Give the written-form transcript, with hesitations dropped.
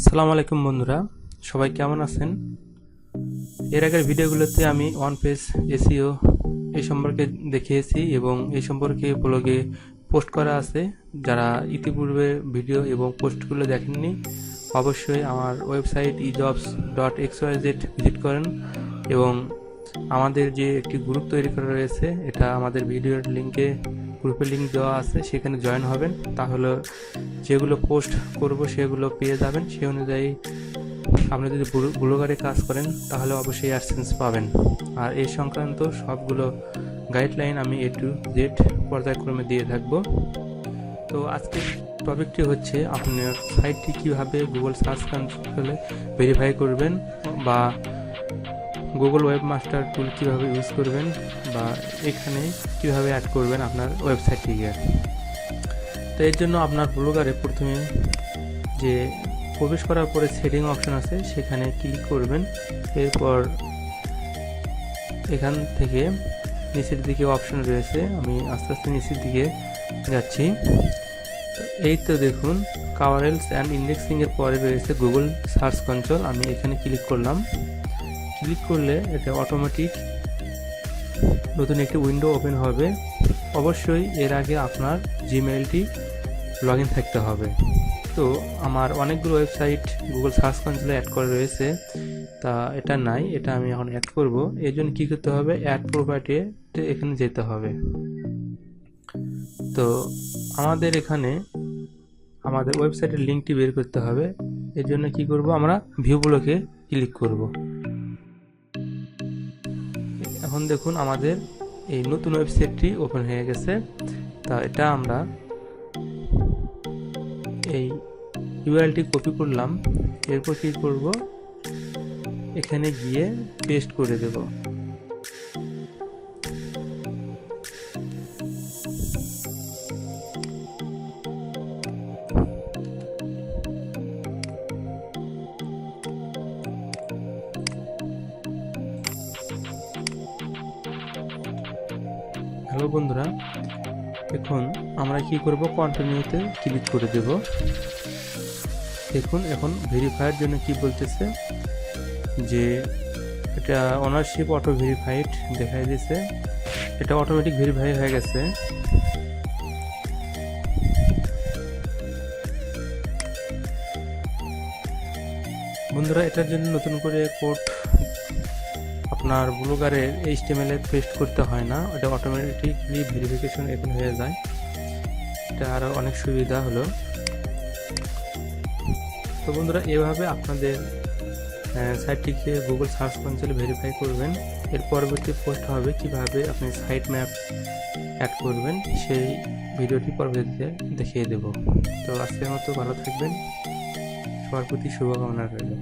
আসসালামু আলাইকুম বন্ধুরা, সবাই কেমন আছেন? এর আগের ভিডিওগুলোতে আমি ওয়ান পেজ এসইও এই সম্পর্কে দেখিয়েছি এবং এই সম্পর্কে ব্লগে পোস্ট করা আছে। যারা ইতিপূর্বে ভিডিও এবং পোস্টগুলো দেখেননি অবশ্যই আমার ওয়েবসাইট ejobs.xyz ভিজিট করেন এবং আমাদের যে একটি গ্রুপ তৈরি করা রয়েছে, এটা আমাদের ভিডিওর লিঙ্কে গ্রুপের লিঙ্ক দেওয়া আছে, সেখানে জয়েন হবেন। তাহলে যেগুলো পোস্ট করব সেগুলো পেয়ে যাবেন। সেই অনুযায়ী আপনি যদি ব্লগারে কাজ করেন তাহলে অবশ্যই অ্যাডসেন্স পাবেন। আর এই সংক্রান্ত সবগুলো গাইডলাইন আমি A to Z পর্যায়ক্রমে দিয়ে থাকব। তো আজকের টপিকটি হচ্ছে আপনার সাইটটি কীভাবে গুগল সার্চ কনসোলে ভেরিফাই করবেন বা গুগল ওয়েবমাস্টার টুল কীভাবে ইউজ করবেন বা এখানে কীভাবে অ্যাড করবেন আপনার ওয়েবসাইটটিকে। তো এর জন্য আপনার ব্লগারে প্রথমে যে প্রবেশ করার পরে সেটিং অপশন আছে সেখানে ক্লিক করবেন। এরপর এখান থেকে নিচের দিকে অপশন রয়েছে, আমি আস্তে আস্তে নিচের দিকে যাচ্ছি। এই তো দেখুন কাভারেলস অ্যান্ড ইন্ডেক্সিং এর পরে রয়েছে গুগল সার্চ কনসোল। আমি এখানে ক্লিক করলাম। ক্লিক করলে এটা অটোমেটিক নতুন একটি উইন্ডো ওপেন হবে। অবশ্যই এর আগে আপনার জিমেইলটি লগ ইন থাকতে হবে। তো আমার অনেকগুলো ওয়েবসাইট গুগল সার্চ কনসোলে অ্যাড করা রয়েছে, তা এটা নাই, এটা আমি এখন অ্যাড করব। এর জন্য কী করতে হবে, অ্যাড প্রপার্টিতে এখানে যেতে হবে। তো আমাদের এখানে আমাদের ওয়েবসাইটের লিঙ্কটি বের করতে হবে। এর জন্য কি করব, আমরা ভিউ ব্লকে ক্লিক করব। এখন দেখুন আমাদের এই নতুন ওয়েবসাইটটি ওপেন হয়ে গেছে। তা এটা আমরা এই ইউআরএলটি কপি করলাম। এরপর কি করব, এখানে গিয়ে পেস্ট করে দেব। হ্যালো বন্ধুরা, এখন আমরা কি করব, কন্টিনিউতে ক্লিক করে দেব। দেখুন এখন ভেরিফাইয়ের জন্য কি বলতেছে যে এটা ওনারশিপ অটো ভেরিফাইড দেখাই দিয়েছে, এটা অটোমেটিক ভেরিফাই হয়ে গেছে। বন্ধুরা, এটার জন্য নতুন করে কোড আপনার ব্লগারে HTML এ পেস্ট করতে হয় না, এটা অটোমেটিকলি ভেরিফিকেশন এখন হয়ে যায়। এটা আরও অনেক সুবিধা হলো। তো বন্ধুরা, এভাবে আপনাদের সাইটটিকে গুগল সার্চ কনসোলে ভেরিফাই করবেন। এর পরবর্তী পোস্ট হবে কিভাবে আপনি সাইট ম্যাপ অ্যাড করবেন, সেই ভিডিওটি পরবর্তীতে দেখিয়ে দেব। তো আজকের মতো ভালো থাকবেন, সবার প্রতি শুভকামনা রইল।